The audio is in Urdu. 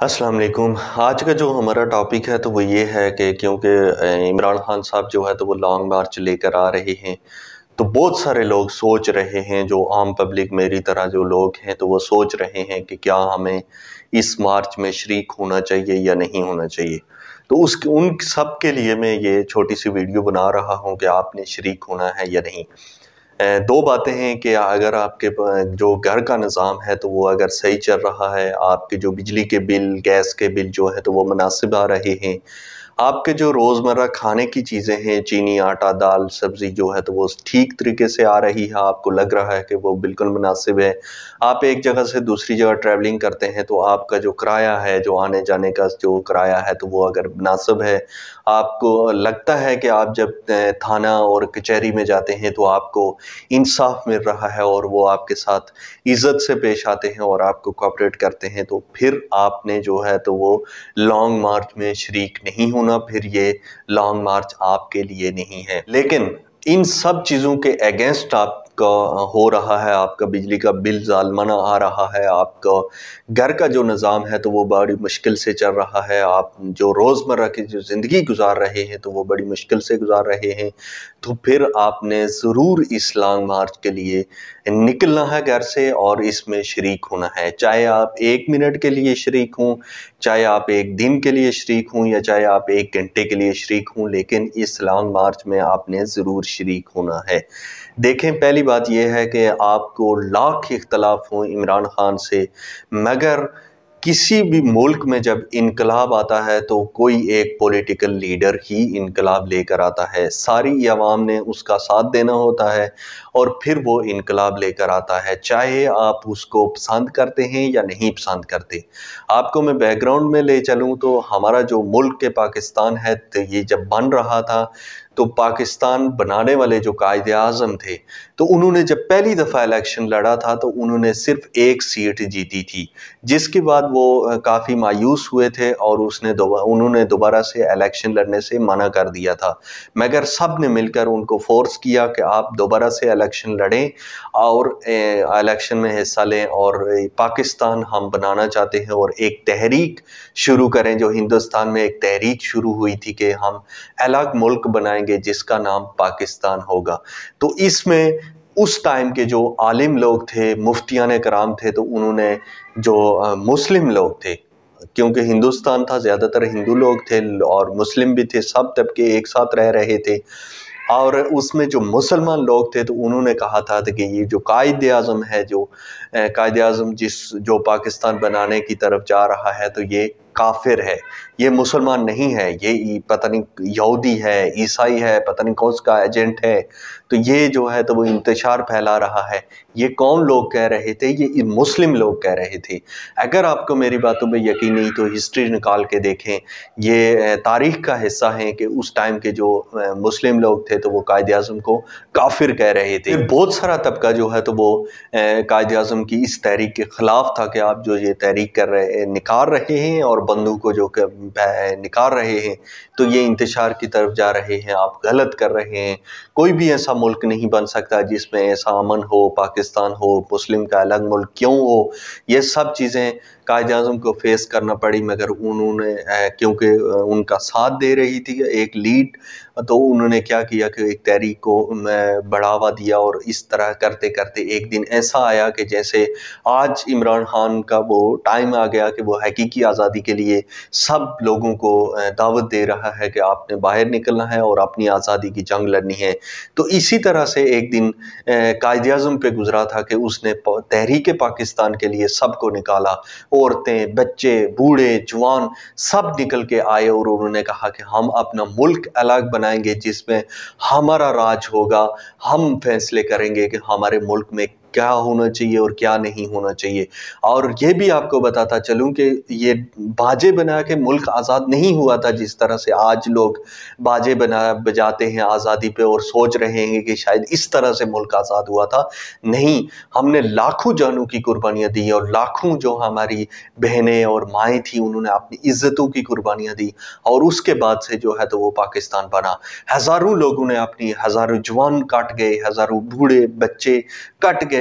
السلام علیکم۔ آج کا جو ہمارا ٹاپک ہے تو وہ یہ ہے کہ کیونکہ عمران خان صاحب جو ہے تو وہ لانگ مارچ لے کر آ رہے ہیں، تو بہت سارے لوگ سوچ رہے ہیں، جو عام پبلک میری طرح جو لوگ ہیں تو وہ سوچ رہے ہیں کہ کیا ہمیں اس مارچ میں شریک ہونا چاہیے یا نہیں ہونا چاہیے۔ تو ان سب کے لیے میں یہ چھوٹی سی ویڈیو بنا رہا ہوں کہ آپ نے شریک ہونا ہے یا نہیں۔ دو باتیں ہیں کہ اگر آپ کے جو گھر کا نظام ہے تو وہ اگر صحیح چل رہا ہے، آپ کے جو بجلی کے بل، گیس کے بل جو ہے تو وہ مناسب آ رہے ہیں، آپ کے جو روزمرہ کھانے کی چیزیں ہیں، چینی، آٹا، دال، سبزی جو ہے تو وہ ٹھیک طریقے سے آ رہی ہے، آپ کو لگ رہا ہے کہ وہ بالکل مناسب ہے، آپ ایک جگہ سے دوسری جگہ ٹریولنگ کرتے ہیں تو آپ کا جو کرایہ ہے، جو آنے جانے کا جو کرایہ ہے تو وہ اگر مناسب ہے، آپ کو لگتا ہے کہ آپ جب تھانہ اور کچہری میں جاتے ہیں تو آپ کو انصاف مل رہا ہے اور وہ آپ کے ساتھ عزت سے پیش آتے ہیں اور آپ کو کوآپریٹ کرتے ہیں، تو پھر آپ نے جو ہے تو وہ لانگ مارچ میں شریک نہیں ہونا، پھر یہ لانگ مارچ آپ کے لیے نہیں ہے۔ لیکن ان سب چیزوں کے اگینسٹ آپ کا ہو رہا ہے، آپ کا بجلی کا بل ظالمانہ آ رہا ہے، آپ کا گھر کا جو نظام ہے تو وہ بڑی مشکل سے چل رہا ہے، آپ جو روزمرہ کی جو زندگی گزار رہے ہیں تو وہ بڑی مشکل سے گزار رہے ہیں، تو پھر آپ نے ضرور اس لانگ مارچ کے لیے نکلنا ہے گھر سے اور اس میں شریک ہونا ہے، چاہے آپ 1 منٹ کے لیے شریک ہوں، چاہے آپ 1 دن کے لیے شریک ہوں، یا چاہے آپ 1 گھنٹے کے لیے شریک ہوں، لیکن اس لانگ مارچ میں آپ نے ضرور شریک ہونا ہے۔ دیکھیں، پہلی بات یہ ہے کہ آپ کو لاکھ اختلاف ہوں عمران خان سے، مگر کسی بھی ملک میں جب انقلاب آتا ہے تو کوئی ایک پولیٹیکل لیڈر ہی انقلاب لے کر آتا ہے، ساری عوام نے اس کا ساتھ دینا ہوتا ہے اور پھر وہ انقلاب لے کر آتا ہے، چاہے آپ اس کو پسند کرتے ہیں یا نہیں پسند کرتے۔ آپ کو میں بیک گراؤنڈ میں لے چلوں تو ہمارا جو ملک کے پاکستان ہے تو یہ جب بن رہا تھا تو پاکستان بنانے والے جو قائد اعظم تھے تو انہوں نے جب پہلی دفعہ الیکشن لڑا تھا تو انہوں نے صرف 1 سیٹ جیتی تھی، جس کے بعد وہ کافی مایوس ہوئے تھے اور انہوں نے دوبارہ سے الیکشن لڑنے سے منع کر دیا تھا، مگر سب نے مل کر ان کو فورس کیا کہ آپ دوبارہ سے الیکشن لڑیں اور الیکشن میں حصہ لیں اور پاکستان ہم بنانا چاہتے ہیں اور ایک تحریک شروع کریں، جو ہندوستان میں ایک تحریک شروع ہوئی تھی کہ ہم الگ ملک بنائیں گے جس کا نام پاکستان ہوگا۔ تو اس میں اس ٹائم کے جو عالم لوگ تھے، مفتیان کرام تھے، تو انہوں نے جو مسلم لوگ تھے، کیونکہ ہندوستان تھا، زیادہ تر ہندو لوگ تھے اور مسلم بھی تھے، سب طبقے ایک ساتھ رہ رہے تھے، اور اس میں جو مسلمان لوگ تھے تو انہوں نے کہا تھا کہ یہ جو قائد اعظم ہے، جو قائد اعظم جو پاکستان بنانے کی طرف جا رہا ہے تو یہ کافر ہے، یہ مسلمان نہیں ہے، یہ پتہ نہیں یہودی ہے، عیسائی ہے، پتہ نہیں کون کا ایجنٹ ہے، تو یہ جو ہے تو وہ انتشار پھیلا رہا ہے۔ یہ کون لوگ کہہ رہے تھے؟ یہ مسلم لوگ کہہ رہے تھے۔ اگر آپ کو میری باتوں میں یقین نہیں تو ہسٹری نکال کے دیکھیں، یہ تاریخ کا حصہ ہیں کہ اس ٹائم کے جو مسلم لوگ تھے تو وہ قائد اعظم کو کافر کہہ رہے تھے۔ بہت سارا طبقہ جو ہے تو وہ قائد اعظم کی اس تحریک کے خلاف تھا کہ آپ جو یہ تحریک نکال رہے ہیں اور بندوق کو جو نکال رہے ہیں تو یہ انتشار کی طرف جا رہے ہیں، آپ غلط کر رہے ہیں، کوئی بھی ایسا ملک نہیں بن سکتا جس میں ایسا امن ہو، پاکستان ہو، مسلم کا الگ ملک کیوں ہو، یہ سب چیزیں قائد اعظم کو فیس کرنا پڑی، مگر انہوں نے کیونکہ ان کا ساتھ دے رہی تھی ایک لیڈ، تو انہوں نے کیا کیا کہ ایک تحریک کو بڑھاوا دیا، اور اس طرح کرتے کرتے ایک دن ایسا آیا کہ جیسے آج عمران خان کا وہ ٹائم آ گیا کہ وہ حقیقی آزادی کے لیے سب لوگوں کو دعوت دے رہا ہے کہ آپ نے باہر نکلنا ہے اور اپنی آزادی کی جنگ لڑنی ہے۔ تو اسی طرح سے ایک دن قائد اعظم پہ گزرا تھا کہ اس نے تحریک پاکستان کے لیے سب کو نکالا، عورتیں، بچے، بوڑھے، جوان، سب نکل کے آئے اور انہوں نے کہا کہ ہم اپنا ملک الگ بنائیں گے جس میں ہمارا راج ہوگا، ہم فیصلے کریں گے کہ ہمارے ملک میں کیا ہونا چاہیے اور کیا نہیں ہونا چاہیے۔ اور یہ بھی آپ کو بتاتا چلوں کہ یہ باجے بنا کے ملک آزاد نہیں ہوا تھا جس طرح سے آج لوگ باجے بجاتے ہیں آزادی پہ اور سوچ رہے ہیں کہ شاید اس طرح سے ملک آزاد ہوا تھا، نہیں، ہم نے لاکھوں جانوں کی قربانیاں دی اور لاکھوں جو ہماری بہنیں اور مائیں تھیں انہوں نے اپنی عزتوں کی قربانیاں دی، اور اس کے بعد سے جو ہے تو وہ پاکستان بنا۔ ہزاروں لوگوں نے ہزاروں جوان کٹ گئے، ہزاروں بوڑھے بچے کٹ گئے،